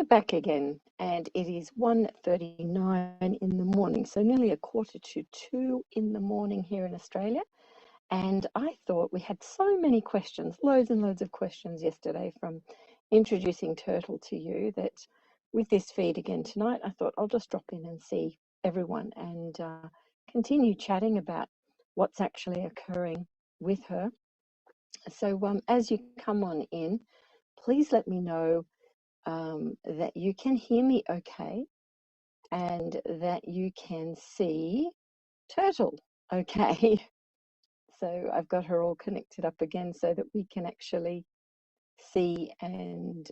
back again, and it is 1:39 in the morning, so nearly 1:45 in the morning here in Australia. And I thought we had so many questions, loads and loads of questions yesterday from introducing Turtle to you, that with this feed again tonight, I thought I'll just drop in and see everyone and continue chatting about what's actually occurring with her. So as you come on in, please let me know that you can hear me okay and that you can see Turtle okay. So I've got her all connected up again so that we can actually see and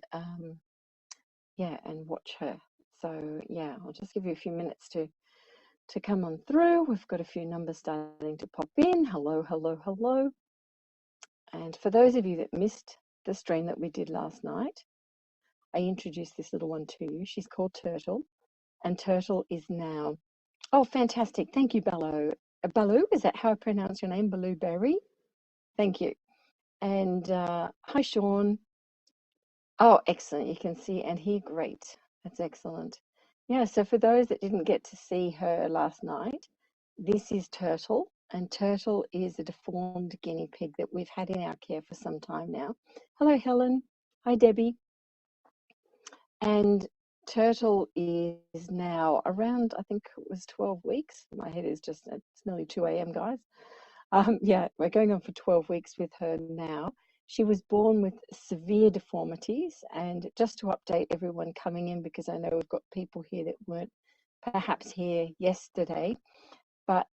and watch her. So yeah, I'll just give you a few minutes to come on through. We've got a few numbers starting to pop in. Hello, hello, hello. And for those of you that missed the stream that we did last night, I introduced this little one to you. She's called Turtle, and Turtle is now... Oh, fantastic. Thank you, Baloo. Baloo, is that how I pronounce your name? Baloo Berry? Thank you. And hi, Sean. Oh, excellent. You can see and hear great. That's excellent. Yeah, so for those that didn't get to see her last night, this is Turtle, and Turtle is a deformed guinea pig that we've had in our care for some time now. Hello, Helen. Hi, Debbie. And Turtle is now around, I think it was 12 weeks. My head is just, it's nearly 2 a.m., guys. Yeah, we're going on for 12 weeks with her now. She was born with severe deformities, and just to update everyone coming in, because I know we've got people here that weren't perhaps here yesterday, but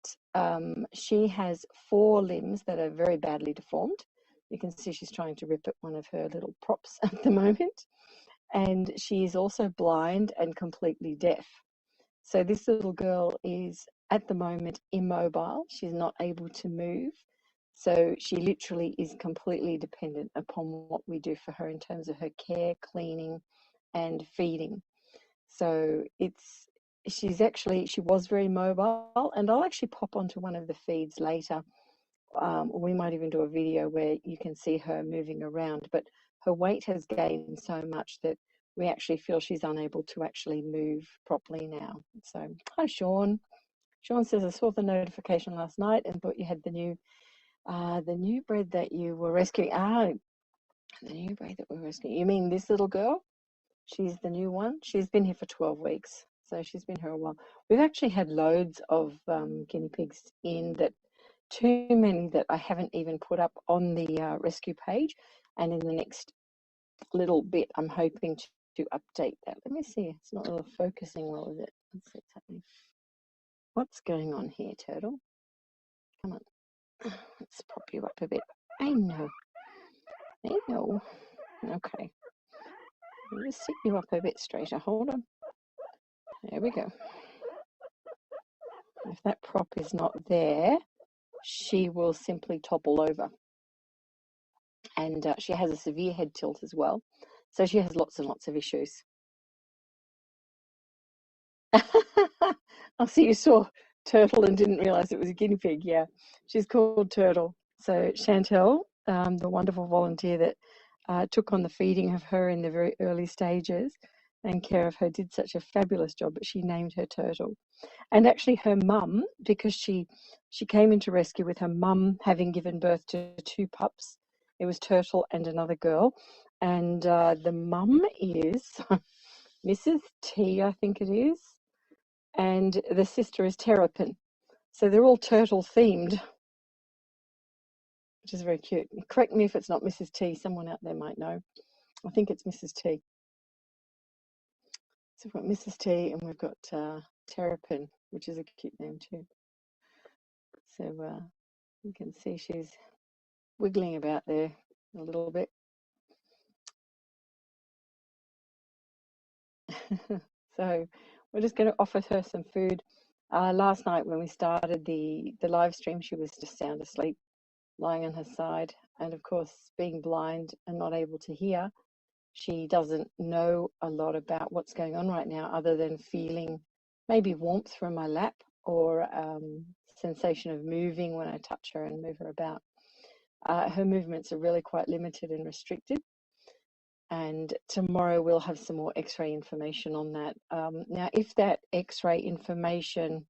she has 4 limbs that are very badly deformed. You can see she's trying to rip at one of her little props at the moment. And she is also blind and completely deaf. So this little girl is at the moment immobile. She's not able to move. So she literally is completely dependent upon what we do for her in terms of her care, cleaning, and feeding. So she was very mobile, and I'll actually pop onto one of the feeds later. We might even do a video where you can see her moving around, but her weight has gained so much that we actually feel she's unable to actually move properly now. So, hi, Sean. Sean says, I saw the notification last night and thought you had the new breed that you were rescuing. The new breed that we're rescuing. You mean this little girl? She's the new one. She's been here for 12 weeks, so she's been here a while. We've actually had loads of guinea pigs in, that too many that I haven't even put up on the rescue page, and in the next little bit I'm hoping to update that. Let me see, it's not really focusing well, is it? Let's see what's happening. What's going on here, Turtle? Come on, let's prop you up a bit. I know. Okay, let me sit you up a bit straighter. Hold on. There we go. If that prop is not there, she will simply topple over. And she has a severe head tilt as well. So she has lots and lots of issues. I see you saw Turtle and didn't realize it was a guinea pig. Yeah, she's called Turtle. So Chantel, the wonderful volunteer that took on the feeding of her in the very early stages and care of her, did such a fabulous job, but she named her Turtle. And actually her mum, because she came into rescue with her mum having given birth to 2 pups. It was Turtle and another girl. And the mum is Mrs. T, I think it is. And the sister is Terrapin. So they're all turtle themed, which is very cute. Correct me if it's not Mrs. T. Someone out there might know. I think it's Mrs. T. So we've got Mrs. T and we've got Terrapin, which is a cute name too. So you can see she's wiggling about there a little bit. So we're just going to offer her some food. Last night when we started the live stream, she was just sound asleep, lying on her side. And of course, being blind and not able to hear, she doesn't know a lot about what's going on right now, other than feeling maybe warmth from my lap, or sensation of moving when I touch her and move her about. Her movements are really quite limited and restricted. And tomorrow we'll have some more x-ray information on that. Now, if that x-ray information,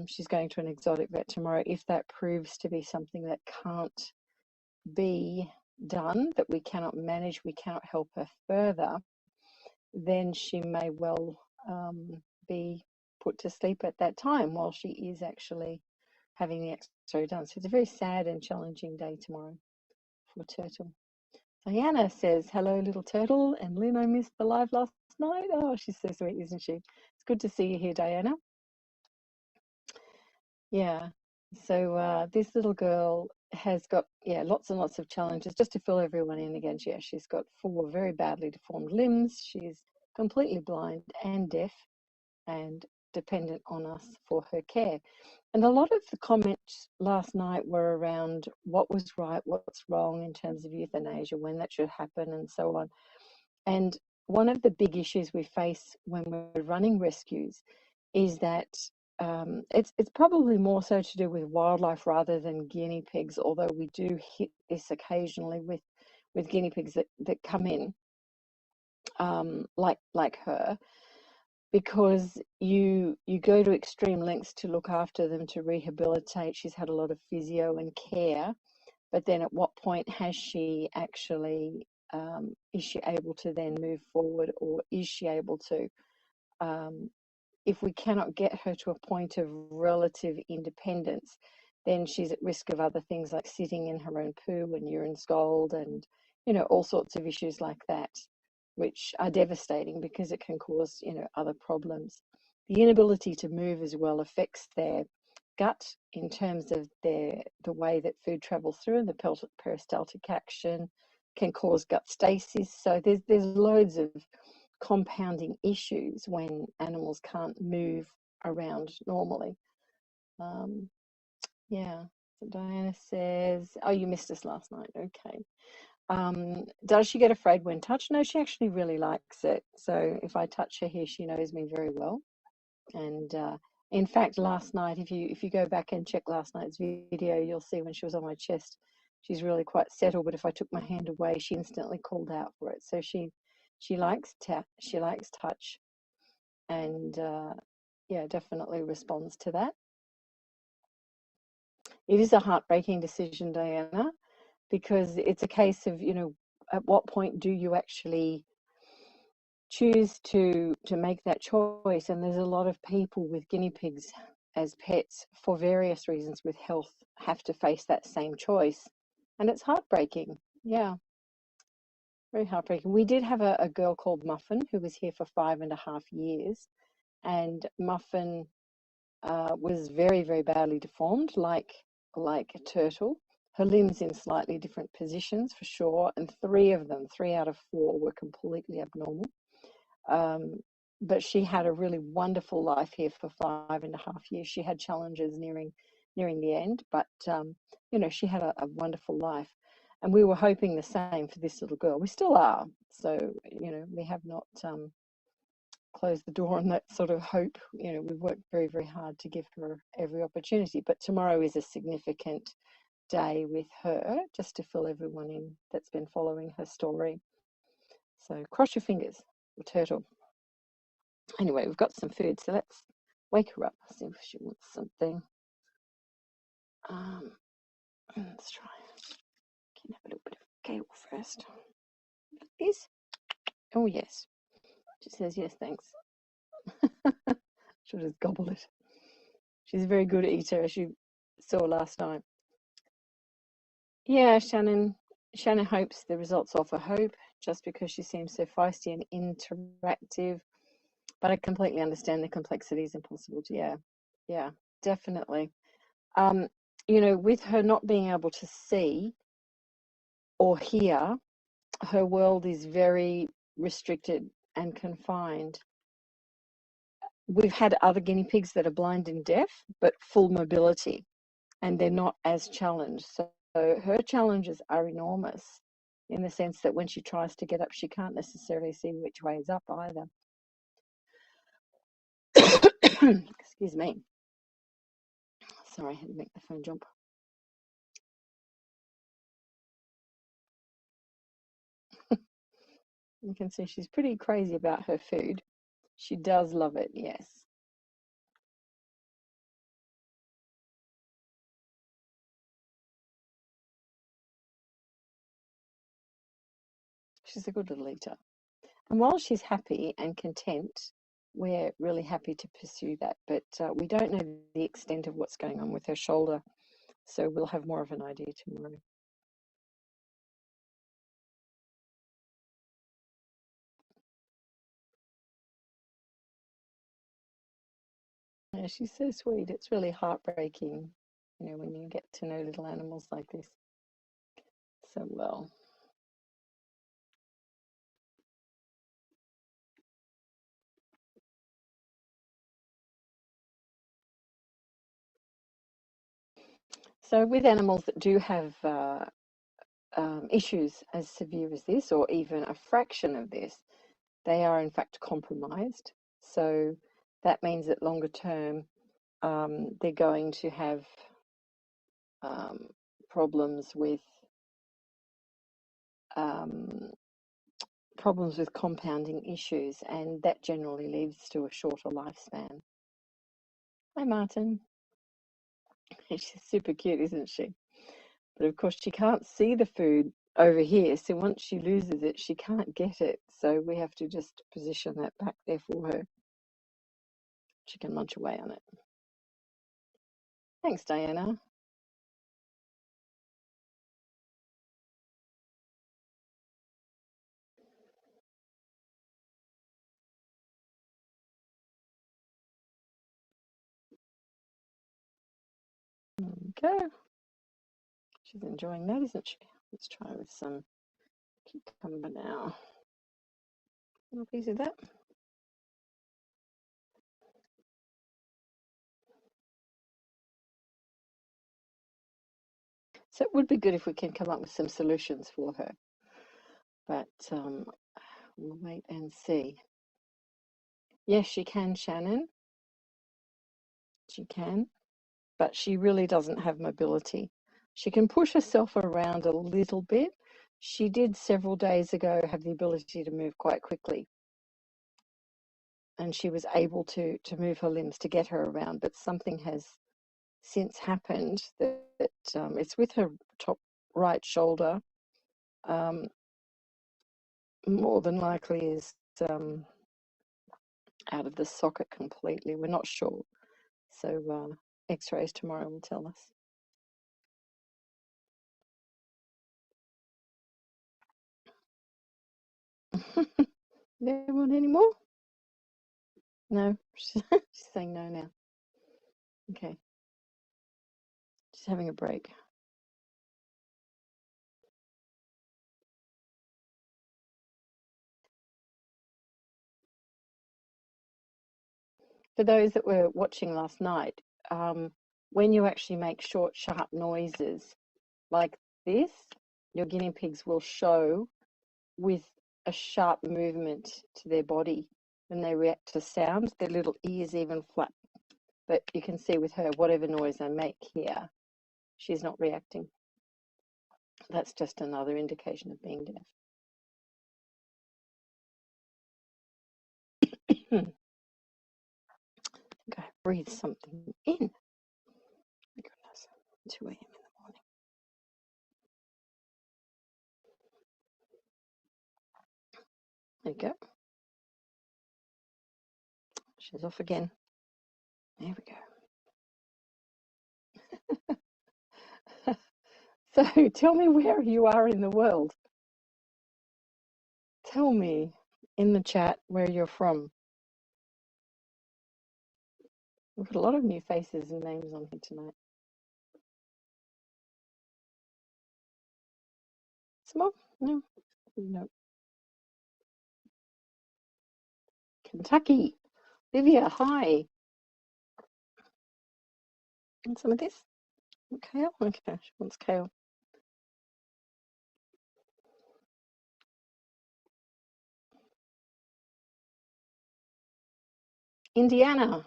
she's going to an exotic vet tomorrow, if that proves to be something that can't be done, that we cannot manage, we cannot help her further, then she may well be put to sleep at that time while she is actually having the x-ray done. So it's a very sad and challenging day tomorrow for Turtle. Diana says, hello, little turtle. And Lynn, I missed the live last night. Oh, she's so sweet, isn't she? It's good to see you here, Diana. Yeah. So this little girl has got, lots and lots of challenges. Just to fill everyone in again, she's got 4 very badly deformed limbs. She's completely blind and deaf and dependent on us for her care. And a lot of the comments last night were around what was right, what's wrong in terms of euthanasia, when that should happen, and so on. And one of the big issues we face when we're running rescues is that it's probably more so to do with wildlife rather than guinea pigs, although we do hit this occasionally with guinea pigs that come in like her, because you go to extreme lengths to look after them, to rehabilitate. She's had a lot of physio and care, but then at what point has she actually, is she able to then move forward, or is she able to, if we cannot get her to a point of relative independence, then she's at risk of other things like sitting in her own poo and urine scald and, all sorts of issues like that, which are devastating because it can cause, other problems. The inability to move as well affects their gut in terms of the way that food travels through, and the peristaltic action can cause gut stasis. So there's loads of compounding issues when animals can't move around normally. Yeah. So Diana says, oh, you missed us last night. Okay. Does she get afraid when touched? No, she actually really likes it. So if I touch her here, she knows me very well. And in fact, last night, if you go back and check last night's video, you'll see when she was on my chest, she's really quite settled. But if I took my hand away, she instantly called out for it. So she likes touch, and definitely responds to that. It is a heartbreaking decision, Diana, because it's a case of, at what point do you actually choose to make that choice? And there's a lot of people with guinea pigs as pets, for various reasons with health, have to face that same choice, and it's heartbreaking. Yeah, very heartbreaking. We did have a girl called Muffin who was here for 5.5 years, and Muffin was very, very badly deformed, like a turtle. Her limbs in slightly different positions for sure, and 3 out of 4 were completely abnormal. But she had a really wonderful life here for 5.5 years. She had challenges nearing the end, but she had a wonderful life, and we were hoping the same for this little girl. We still are. So we have not close the door on that sort of hope. We've worked very, very hard to give her every opportunity. But tomorrow is a significant day with her, just to fill everyone in that's been following her story. So cross your fingers for Turtle. Anyway, we've got some food, so let's wake her up, see if she wants something. Let's try. Can have a little bit of kale first. This? Oh yes. She says yes, thanks. She'll just gobble it. She's a very good eater, as you saw last night. Yeah, Shannon hopes the results offer hope, just because she seems so feisty and interactive. But I completely understand the complexities and possibilities. Yeah, definitely. With her not being able to see or hear, her world is very restricted and confined. We've had other guinea pigs that are blind and deaf, but full mobility, and they're not as challenged. So her challenges are enormous, in the sense that when she tries to get up, she can't necessarily see which way is up either. Excuse me. Sorry, I had to make the phone jump. You can see she's pretty crazy about her food. She does love it, yes. She's a good little eater. And while she's happy and content, we're really happy to pursue that. But we don't know the extent of what's going on with her shoulder. So we'll have more of an idea tomorrow. Yeah, she's so sweet. It's really heartbreaking, when you get to know little animals like this so well. So with animals that do have issues as severe as this, or even a fraction of this, they are in fact compromised. So that means that longer term, they're going to have problems with compounding issues, and that generally leads to a shorter lifespan. Hi, Martin. She's super cute, isn't she? But of course, she can't see the food over here. So once she loses it, she can't get it. So we have to just position that back there for her. She can munch away on it. Thanks, Diana. Okay. She's enjoying that, isn't she? Let's try with some cucumber now. A little piece of that. So it would be good if we can come up with some solutions for her. But we'll wait and see. Yes, she can, Shannon. She can. But she really doesn't have mobility. She can push herself around a little bit. She did several days ago have the ability to move quite quickly. And she was able to move her limbs to get her around. But something has since happened that it's with her top right shoulder. More than likely is out of the socket completely. We're not sure. So x-rays tomorrow will tell us. There want any more? No, she's saying no now. Okay. She's having a break. For those that were watching last night, when you actually make short, sharp noises like this, your guinea pigs will show with a sharp movement to their body. When they react to sound, their little ears even flap. But you can see with her, whatever noise I make here, she's not reacting. That's just another indication of being deaf. I think I breathed something in. My goodness, 2 a.m. in the morning. There you go. She's off again. There we go. So tell me where you are in the world. Tell me in the chat where you're from. We've got a lot of new faces and names on here tonight. Small? No. No. Kentucky. Livia, hi. Want some of this? Kale? Okay, she wants kale. Indiana.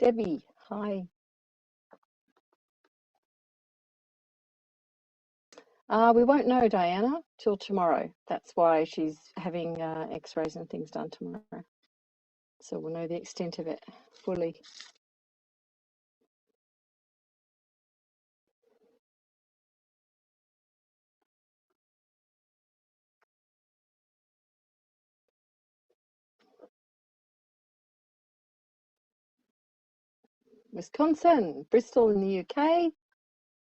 Debbie, hi. We won't know, Diana, till tomorrow. That's why she's having x-rays and things done tomorrow. So we'll know the extent of it fully. Wisconsin, Bristol in the UK,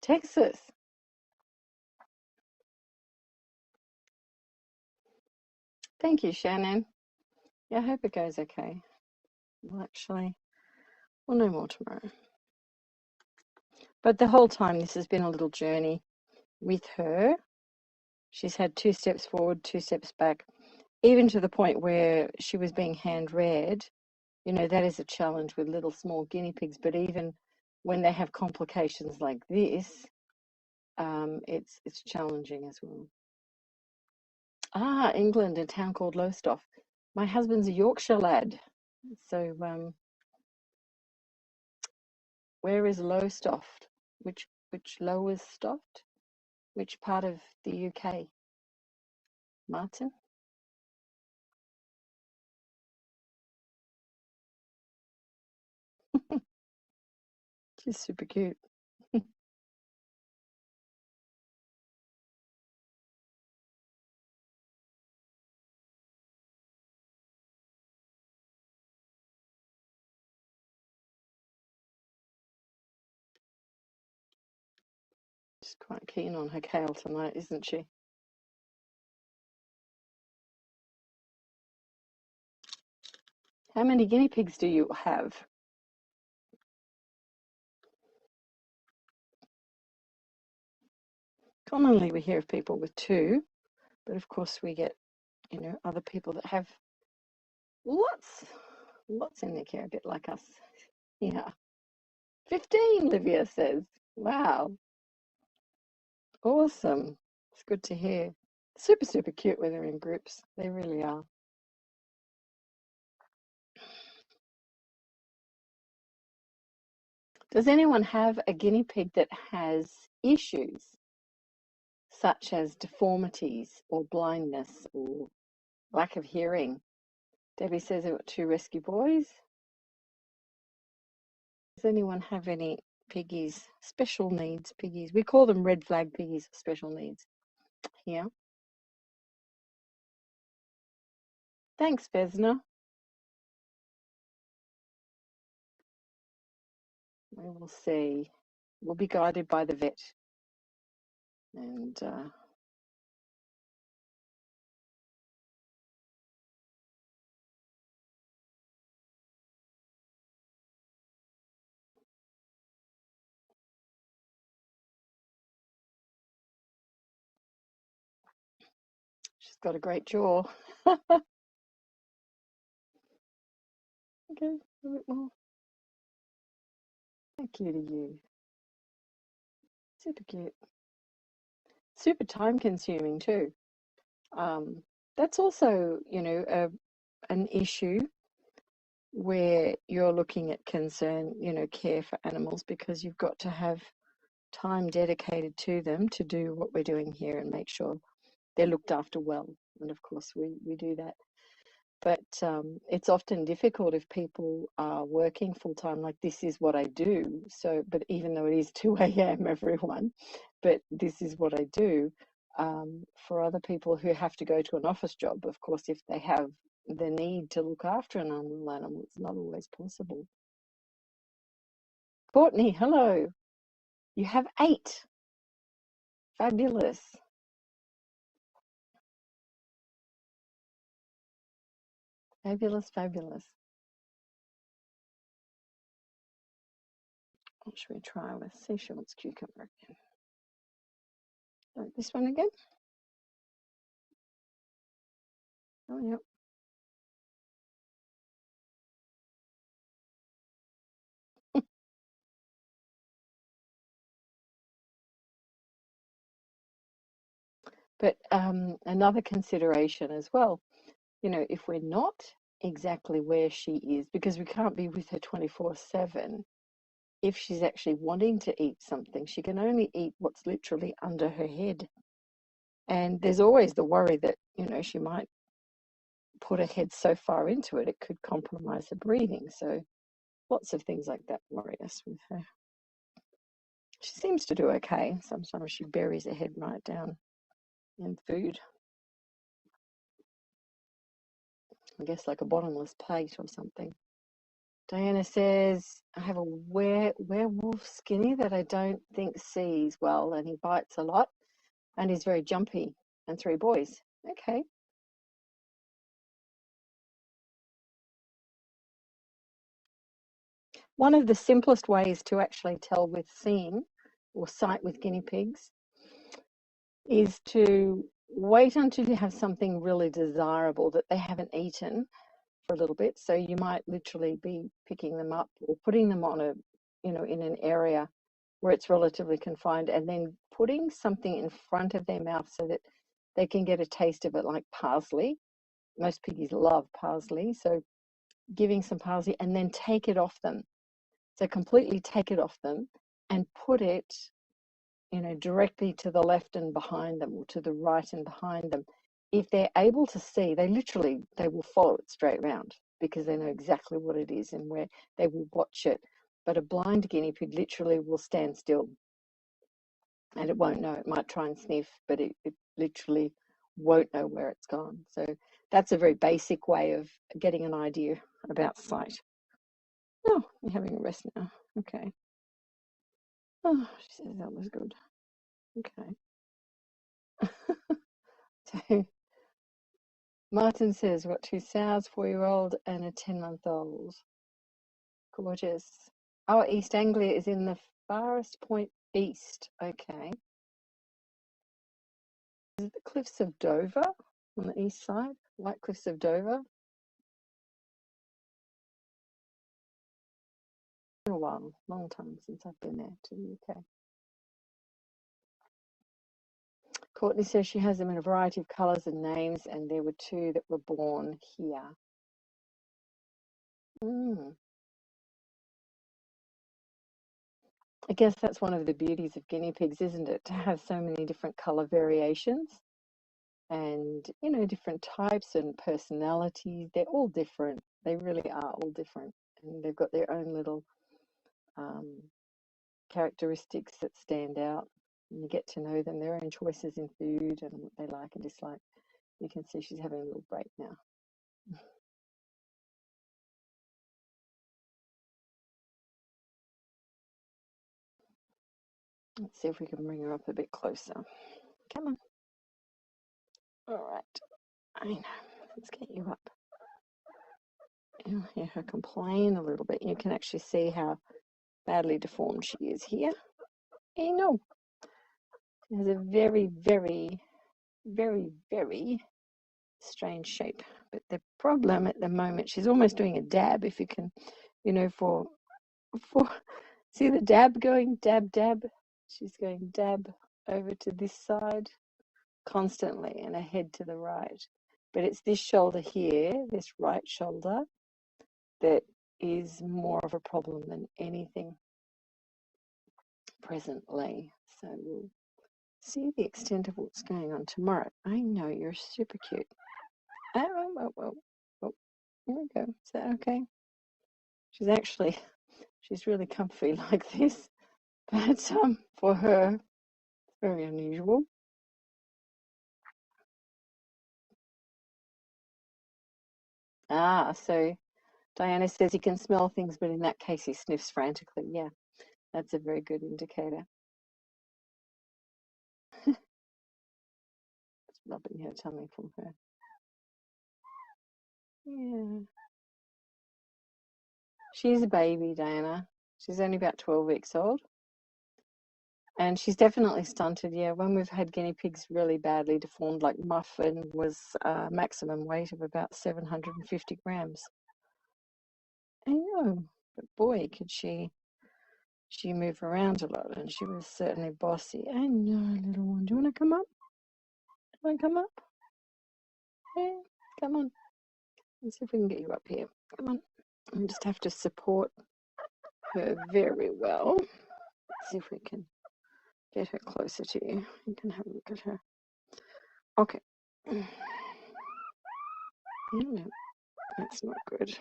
Texas. Thank you, Shannon. Yeah, I hope it goes okay. Well, actually, we'll know more tomorrow. But the whole time, this has been a little journey with her. She's had 2 steps forward, 2 steps back, even to the point where she was being hand reared. You know, that is a challenge with little small guinea pigs. But even when they have complications like this, it's challenging as well. Ah, England, a town called Lowestoft. My husband's a Yorkshire lad. So, where is Lowestoft? Which Lowestoft? Which part of the UK? Martin? She's super cute. She's quite keen on her kale tonight, isn't she? How many guinea pigs do you have? Commonly we hear of people with 2, but of course we get, other people that have lots in their care, a bit like us. Yeah. 15, Livia says. Wow. Awesome. It's good to hear. Super, super cute when they're in groups. They really are. Does anyone have a guinea pig that has issues such as deformities or blindness or lack of hearing? Debbie says they've got 2 rescue boys. Does anyone have any piggies, special needs piggies? We call them red flag piggies, special needs here. Thanks, Vesna. We will see. We'll be guided by the vet. And she's got a great jaw. Okay, a bit more. Thank you to you. Super cute. Super time consuming too. That's also, an issue where you're looking at concern, care for animals, because you've got to have time dedicated to them to do what we're doing here and make sure they're looked after well. And of course, we do that. But it's often difficult if people are working full time, like this is what I do. So, but even though it is 2 a.m., everyone, but this is what I do. For other people who have to go to an office job, of course, if they have the need to look after an animal, it's not always possible. Courtney, hello. You have 8. Fabulous. Fabulous, fabulous. What should we try with? See if she wants cucumber again. This one again? Oh, yep. But another consideration as well, if we're not exactly where she is, because we can't be with her 24/7, if she's actually wanting to eat something, she can only eat what's literally under her head. And there's always the worry that, you know, she might put her head so far into it, it could compromise her breathing. So lots of things like that worry us with her. She seems to do okay. Sometimes she buries her head right down in food. I guess like a bottomless plate or something. Diana says, I have a werewolf skinny that I don't think sees well, and he bites a lot and he's very jumpy, and 3 boys. Okay. One of the simplest ways to actually tell with seeing or sight with guinea pigs is to wait until you have something really desirable that they haven't eaten for a little bit. So you might literally be picking them up or putting them on a, you know, in an area where it's relatively confined, and then putting something in front of their mouth so that they can get a taste of it, like parsley. Most piggies love parsley. So giving some parsley and then take it off them. So completely take it off them and put it, you know, directly to the left and behind them, or to the right and behind them. If they're able to see, they will follow it straight round because they know exactly what it is and where they will watch it. But a blind guinea pig literally will stand still and it won't know. It might try and sniff, but it literally won't know where it's gone. So that's a very basic way of getting an idea about sight. Oh, you're having a rest now. Okay. Oh, she says that was good. Okay. So Martin says, got 2 sows, 4-year-old and a 10-month-old. Gorgeous. Oh, East Anglia is in the farthest point east. Okay. Is it the Cliffs of Dover on the east side? White Cliffs of Dover? Been a while, long time since I've been there to the UK. Courtney says she has them in a variety of colours and names, and there were 2 that were born here. I guess that's one of the beauties of guinea pigs, isn't it? To have so many different colour variations and, you know, different types and personalities. They're all different. They really are all different. And they've got their own little characteristics that stand out. And you get to know them, their own choices in food and what they like and dislike. You can see she's having a little break now. Let's see if we can bring her up a bit closer. Come on. All right. I know. Let's get you up. You'll hear her complain a little bit. You can actually see how badly deformed she is here. I know. She has a very, very, very, very strange shape. But the problem at the moment, she's almost doing a dab, if you can, you know, for see the dab going, dab, dab. She's going dab over to this side constantly and her head to the right. But it's this shoulder here, this right shoulder, that is more of a problem than anything presently. So we'll see the extent of what's going on tomorrow. I know, you're super cute. Oh, here we go. Is that okay? She's really comfy like this, but for her, it's very unusual. So Diana says he can smell things, but in that case he sniffs frantically. Yeah, that's a very good indicator. It's rubbing her tummy from her. Yeah. She's a baby, Diana. She's only about 12 weeks old. And she's definitely stunted. Yeah, when we've had guinea pigs really badly deformed, like Muffin was maximum weight of about 750 grams. I know, but boy, could she move around a lot, and she was certainly bossy. I know, little one. Do you want to come up? Do you want to come up? Yeah, come on. Let's see if we can get you up here. Come on. We just have to support her very well. Let's see if we can get her closer to you. You can have a look at her. Okay. No, that's not good.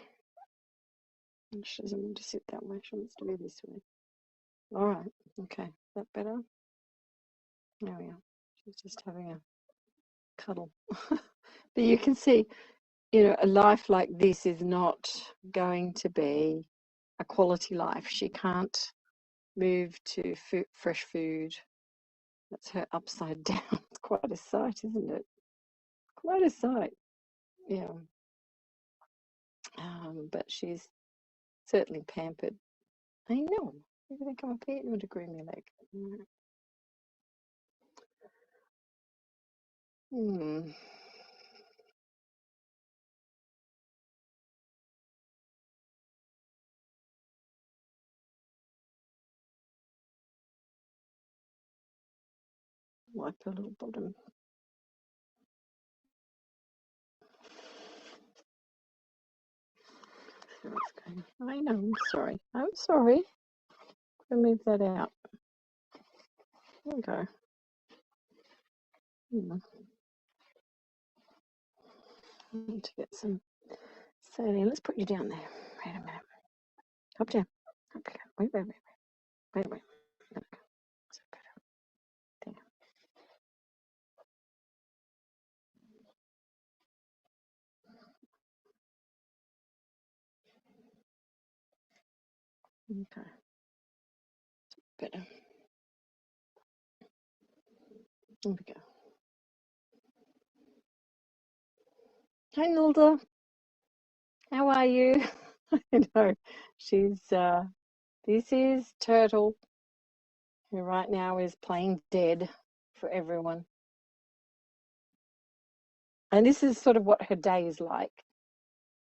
She doesn't want to sit that way. She wants to be this way. All right. Okay. Is that better? There we are. She's just having a cuddle. But you can see, a life like this is not going to be a quality life. She can't move to fresh food. That's her upside down. It's quite a sight, isn't it? Quite a sight. Yeah. But she's certainly pampered. I know. You're going to come up here. You want to groom your leg. Hmm. Wipe her little bottom. I know. I'm sorry. I'm sorry. I'll move that out. There we go. I need to get some saline. Let's put you down there. Wait a minute. Up down. Up down. Wait. There we go. So better. There. Okay. Better. There we go. Hi, Nilda. How are you? I know. This is Turtle, who right now is playing dead for everyone. And this is sort of what her day is like,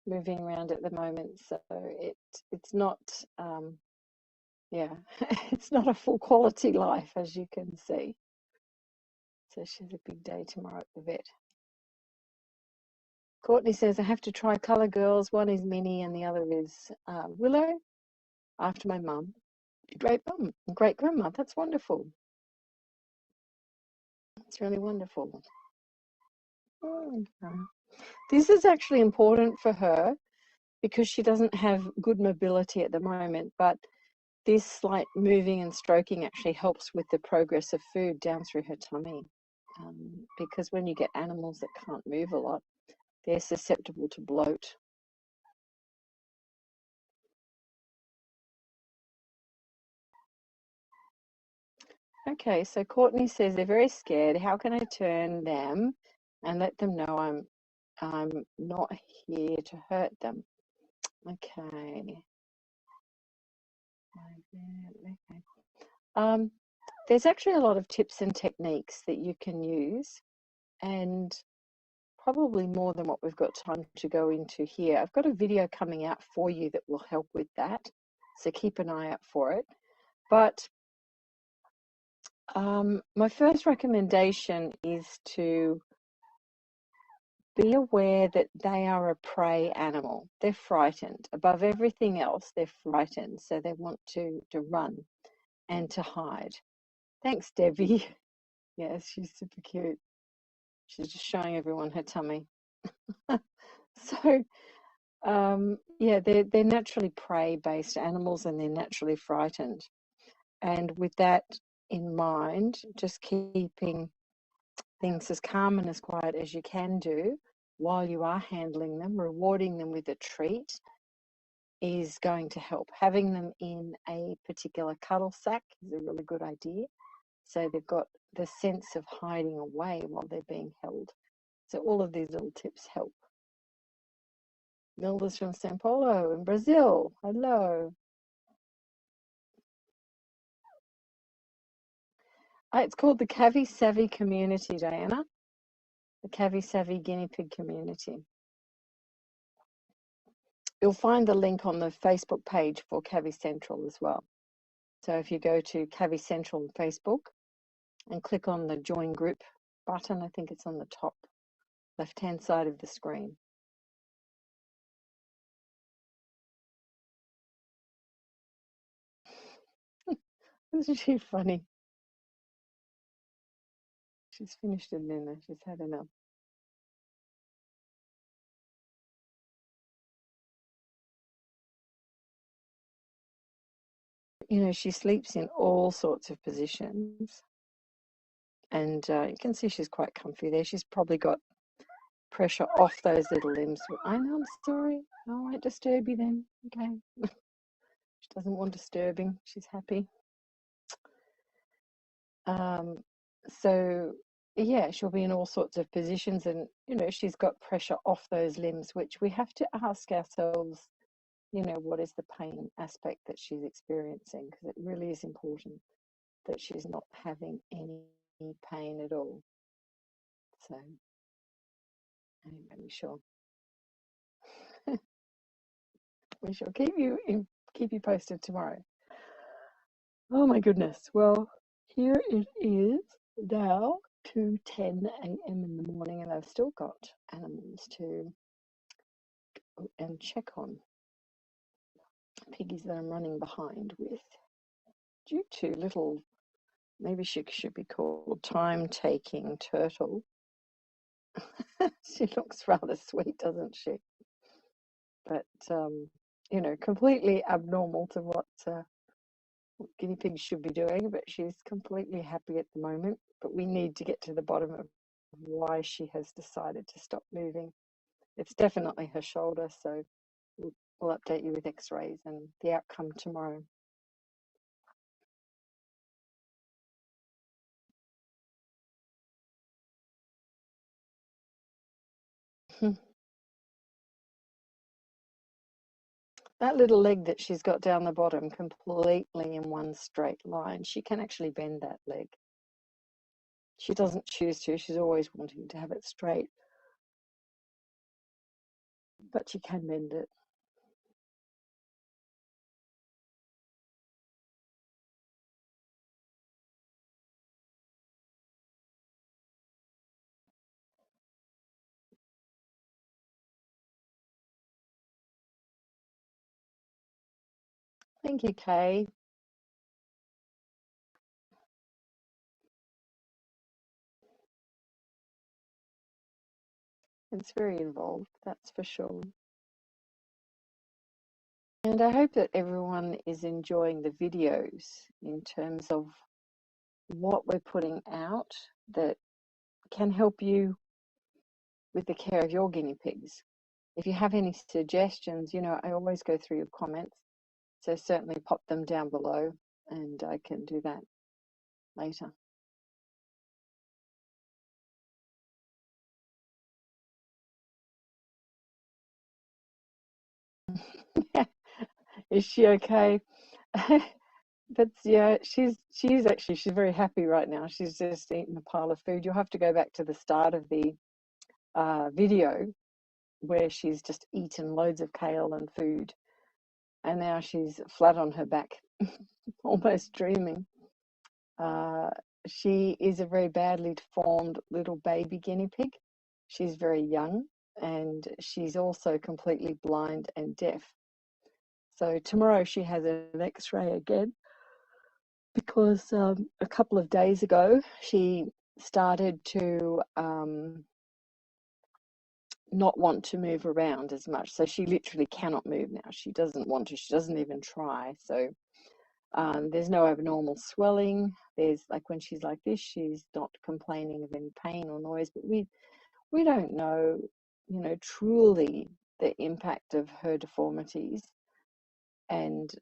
moving around at the moment. So it's not, it's not a full quality life, as you can see. So she has a big day tomorrow at the vet. Courtney says, I have to try colour girls. One is Minnie and the other is Willow, after my mum. Great mum, great grandma. That's wonderful. It's really wonderful. Okay. This is actually important for her because she doesn't have good mobility at the moment, but this like moving and stroking actually helps with the progress of food down through her tummy. Because when you get animals that can't move a lot, they're susceptible to bloat. Okay, so Courtney says they're very scared. How can I turn them and let them know I'm not here to hurt them? Okay. There's actually a lot of tips and techniques that you can use, and probably more than what we've got time to go into here. I've got a video coming out for you that will help with that, so keep an eye out for it. But my first recommendation is to be aware that they are a prey animal. They're frightened. Above everything else, they're frightened, so they want to run and to hide. Thanks, Debbie. Yes, she's super cute. She's just showing everyone her tummy. So, yeah, they're naturally prey-based animals and they're naturally frightened. And with that in mind, just keeping things as calm and as quiet as you can do while you are handling them, rewarding them with a treat is going to help. Having them in a particular cuddle sack is a really good idea. So they've got the sense of hiding away while they're being held. So all of these little tips help. Milda's from Sao Paulo in Brazil. Hello. It's called the Cavi Savvy Community, Diana. The Cavi Savvy Guinea Pig Community. You'll find the link on the Facebook page for Cavi Central as well. So if you go to Cavi Central on Facebook and click on the Join Group button, I think it's on the top left-hand side of the screen. Isn't she funny? She's finished her dinner. She's had enough. You know, she sleeps in all sorts of positions, and you can see she's quite comfy there. She's probably got pressure off those little limbs. I know, I'm sorry. I won't disturb you then. Okay. She doesn't want disturbing. She's happy. So yeah, she'll be in all sorts of positions, and you know, she's got pressure off those limbs, which we have to ask ourselves, you know, what is the pain aspect that she's experiencing? Because it really is important that she's not having any pain at all. So anyway, we shall keep you posted tomorrow. Oh my goodness. Well, here it is now 2:10 a.m. in the morning, and I've still got animals to go and check on. Piggies that I'm running behind with, due to little, maybe she should be called time-taking turtle. She looks rather sweet, doesn't she? But you know, completely abnormal to what guinea pigs should be doing, but she's completely happy at the moment. But we need to get to the bottom of why she has decided to stop moving. It's definitely her shoulder, so we'll update you with x-rays and the outcome tomorrow. That little leg that she's got down the bottom, completely in one straight line, she can actually bend that leg. She doesn't choose to. She's always wanting to have it straight, but she can bend it. Thank you, Kay. It's very involved, that's for sure. And I hope that everyone is enjoying the videos in terms of what we're putting out that can help you with the care of your guinea pigs. If you have any suggestions, you know, I always go through your comments, so certainly pop them down below and I can do that later. Is she okay? But yeah, she's very happy right now. She's just eaten a pile of food. You'll have to go back to the start of the video where she's just eaten loads of kale and food, and now she's flat on her back, almost dreaming. She is a very badly deformed little baby guinea pig. She's very young, and she's also completely blind and deaf. So tomorrow she has an x-ray again, because a couple of days ago she started to not want to move around as much. So she literally cannot move now. She doesn't want to. She doesn't even try. So there's no abnormal swelling. There's, like, when she's like this, she's not complaining of any pain or noise. But we don't know, you know, truly the impact of her deformities, and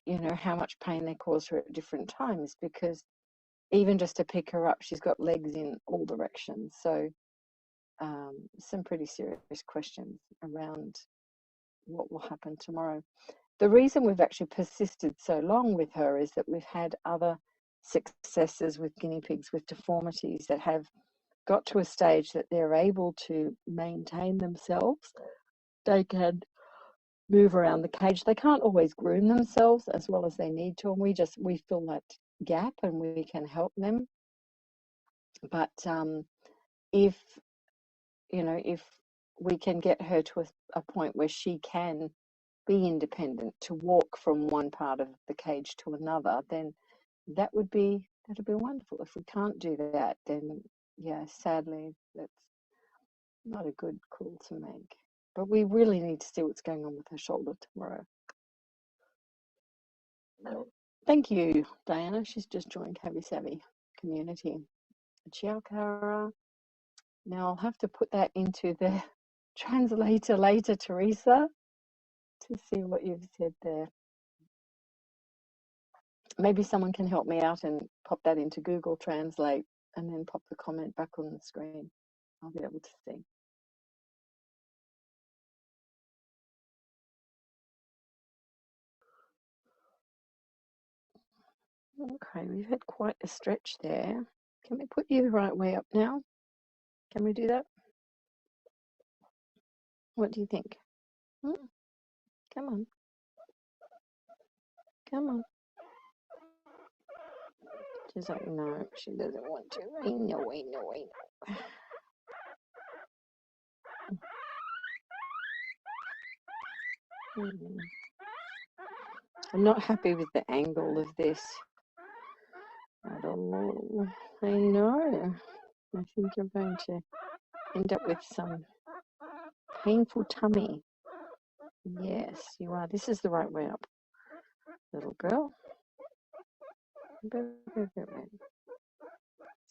you know how much pain they cause her at different times, because even just to pick her up, she's got legs in all directions. So some pretty serious questions around what will happen tomorrow. The reason we've actually persisted so long with her is that we've had other successes with guinea pigs with deformities that have got to a stage that they're able to maintain themselves. They can move around the cage. They can't always groom themselves as well as they need to, and we fill that gap and we can help them. But if you know, if we can get her to a point where she can be independent, to walk from one part of the cage to another, then that'd be wonderful. If we can't do that, then yeah, sadly, that's not a good call to make. But we really need to see what's going on with her shoulder tomorrow. Thank you, Diana. She's just joined Cavi Savvy community. Ciao, Cara. Now I'll have to put that into the translator later, Teresa, to see what you've said there. Maybe someone can help me out and pop that into Google Translate and then pop the comment back on the screen. I'll be able to see. Okay, we've had quite a stretch there. Can we put you the right way up now? Can we do that? What do you think? Come on. Come on. She's like, no, she doesn't want to. I know. I'm not happy with the angle of this at all. I know. I think you're going to end up with some painful tummy. Yes, you are. This is the right way up, little girl. Let's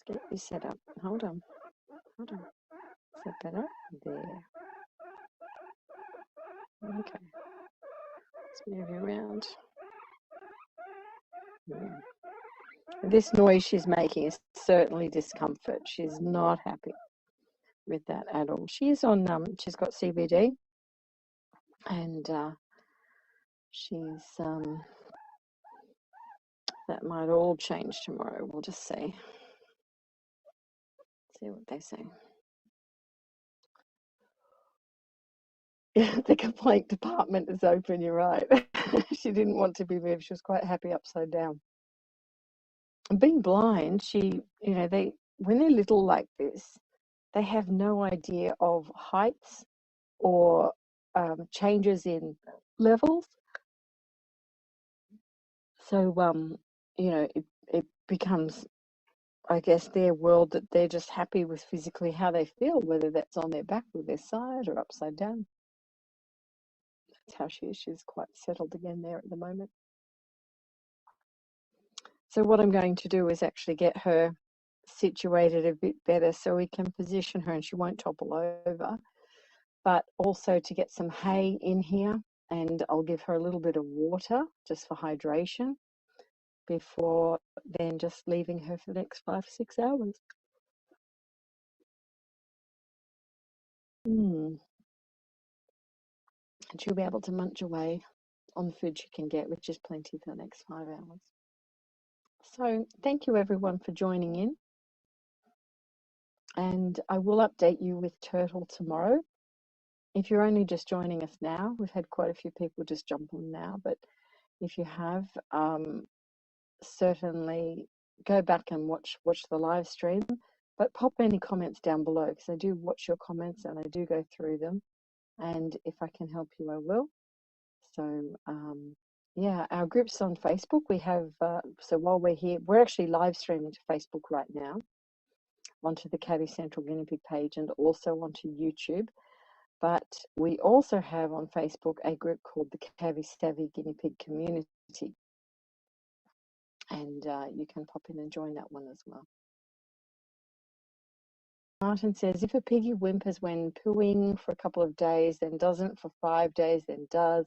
get you set up. Hold on. Is that better? There. Okay. Let's move you around. Yeah. This noise she's making is certainly discomfort. She's not happy with that at all. She's on, she's got CBD, and she's, that might all change tomorrow. We'll just see what they say. Yeah, the complaint department is open, you're right. She didn't want to be moved. She was quite happy upside down. And being blind, when they're little like this, they have no idea of heights or changes in levels. So, it becomes, I guess, their world that they're just happy with physically how they feel, whether that's on their back or their side or upside down. That's how she is. She's quite settled again there at the moment. So what I'm going to do is actually get her situated a bit better so we can position her and she won't topple over, but also to get some hay in here, and I'll give her a little bit of water just for hydration before then just leaving her for the next 5-6 hours. And she'll be able to munch away on the food she can get, which is plenty for the next 5 hours. So thank you everyone for joining in, and I will update you with Turtle tomorrow. If you're only just joining us now, we've had quite a few people just jump on now, but if you have, certainly go back and watch the live stream, but pop any comments down below, because I do watch your comments and I do go through them, and if I can help you, I will. So yeah, our group's on Facebook. We have, so while we're here, we're actually live streaming to Facebook right now, onto the Cavi Central Guinea Pig page and also onto YouTube. But we also have on Facebook a group called the Cavi Savvy Guinea Pig Community, and you can pop in and join that one as well. Martin says, if a piggy whimpers when pooing for a couple of days, then doesn't for 5 days, then does,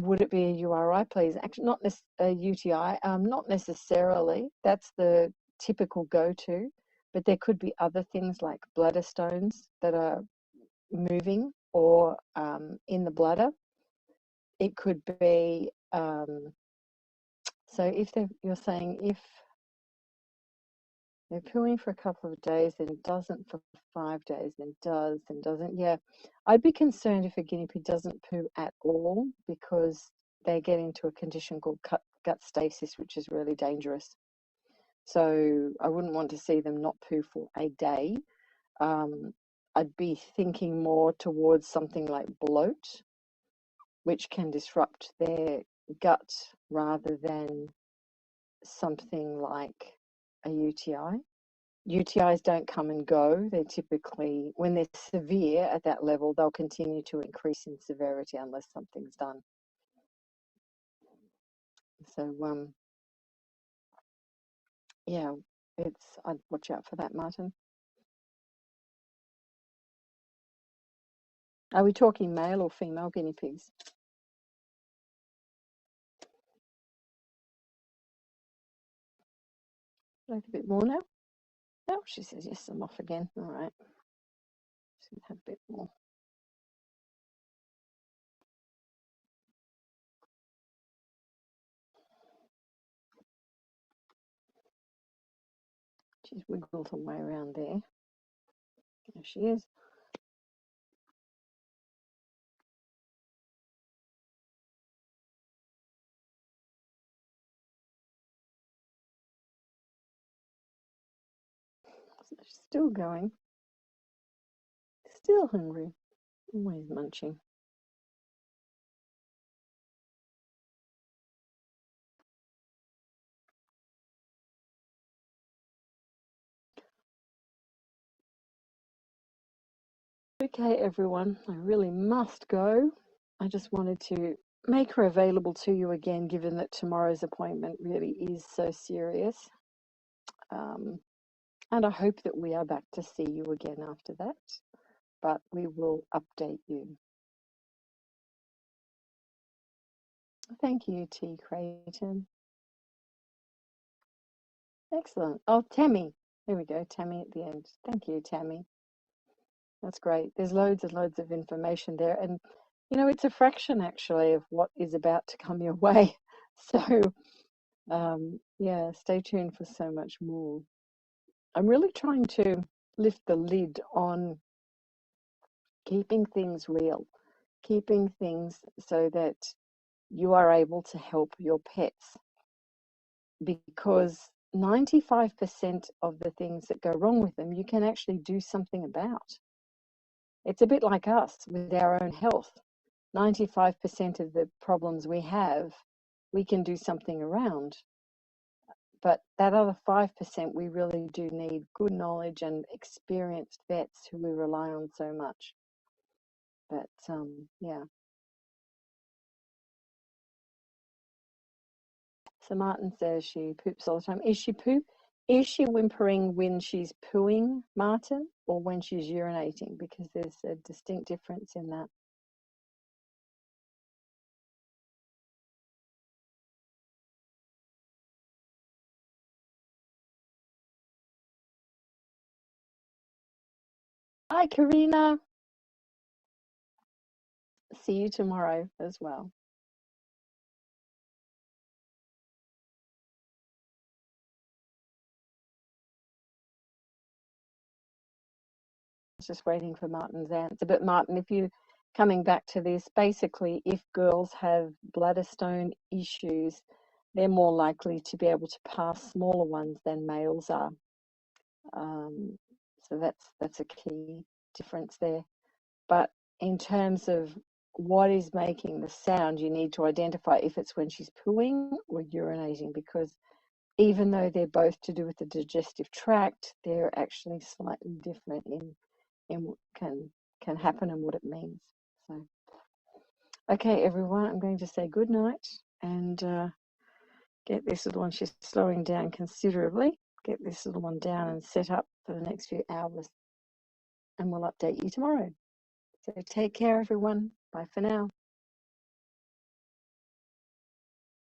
would it be a URI, please? Actually, not a UTI, not necessarily. That's the typical go-to, but there could be other things like bladder stones that are moving or in the bladder. It could be, so if you're saying if they're pooing for a couple of days, then doesn't for 5 days, then does, then doesn't. Yeah, I'd be concerned if a guinea pig doesn't poo at all, because they get into a condition called gut stasis, which is really dangerous. So I wouldn't want to see them not poo for a day. I'd be thinking more towards something like bloat, which can disrupt their gut rather than something like a UTI. UTIs don't come and go. They're typically, when they're severe at that level, they'll continue to increase in severity unless something's done. So, yeah, I'd watch out for that, Martin. Are we talking male or female guinea pigs? Like a bit more now? Oh, she says yes, I'm off again. All right. Should have a bit more. She's wiggled her way around there. There she is. So she's still going. Still hungry. Always munching. Okay, everyone, I really must go. I just wanted to make her available to you again, given that tomorrow's appointment really is so serious. And I hope that we are back to see you again after that, but we will update you. Thank you, T. Creighton. Excellent. Oh, Tammy. There we go, Tammy at the end. Thank you, Tammy. That's great. There's loads and loads of information there. And, you know, it's a fraction actually of what is about to come your way. So, yeah, stay tuned for so much more. I'm really trying to lift the lid on keeping things real, keeping things so that you are able to help your pets, because 95% of the things that go wrong with them, you can actually do something about. It's a bit like us with our own health. 95% of the problems we have, we can do something around. But that other 5%, we really do need good knowledge and experienced vets who we rely on so much. But yeah. So Martin says she poops all the time. Is she whimpering when she's pooing, Martin, or when she's urinating? Because there's a distinct difference in that. Hi, Karina. See you tomorrow as well. Just waiting for Martin's answer. But Martin, if you coming back to this, basically, if girls have bladder stone issues, they're more likely to be able to pass smaller ones than males are. So that's a key difference there. But in terms of what is making the sound, you need to identify if it's when she's pooing or urinating, because even though they're both to do with the digestive tract, they're actually slightly different in what can happen and what it means. So, okay, everyone, I'm going to say good night and get this little one. She's slowing down considerably. Get this little one down and set up for the next few hours, and we'll update you tomorrow. So take care, everyone. Bye for now.